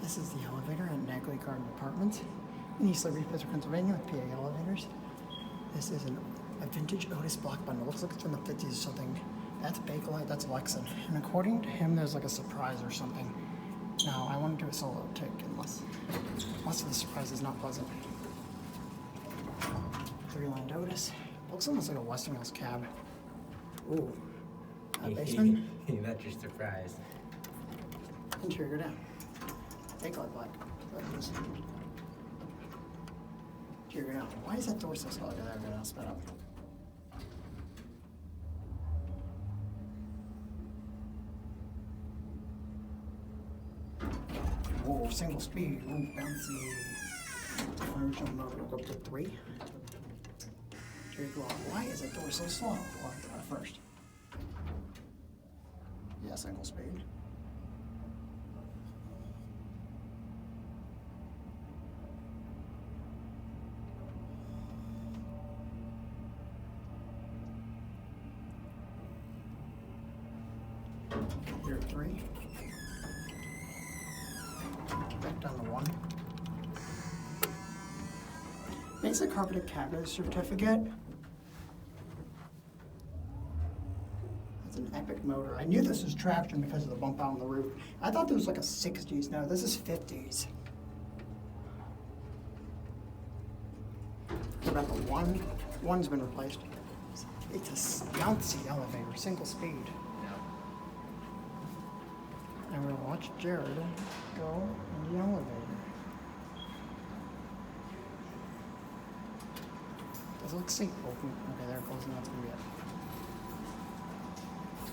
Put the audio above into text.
This is the elevator at Negley Garden Apartments in East Liberty, Pittsburgh, Pennsylvania with PA elevators. This is a vintage Otis block bundle. Looks like it's from the 50s or something. That's Bakelite, that's Lexan. And according to him, there's like a surprise or something. Now, I want to do a solo take unless of the surprise is not pleasant. 3-lined Otis. Looks almost like a Westinghouse cab. Ooh. Basement. That's your surprise. Interior down. Bakelite black. Interior down. Why is that door so slow? There, we're gonna sped up. Whoa, single speed. Ooh, bouncy. Original motor. We'll go up to 3. Interior door. Why is that door so slow? Well, first. Yeah, single speed. Here 3. Back down to 1. Basic carpeted cabinet certificate. That's an epic motor. I knew this was traction because of the bump out on the roof. I thought this was like a 60s. No, this is 50s. What about the 1? 1's been replaced. It's a bouncy elevator, single speed. And we'll watch Jared go in the elevator. Does it look safe? Open. Okay, there it goes, and that's gonna be it.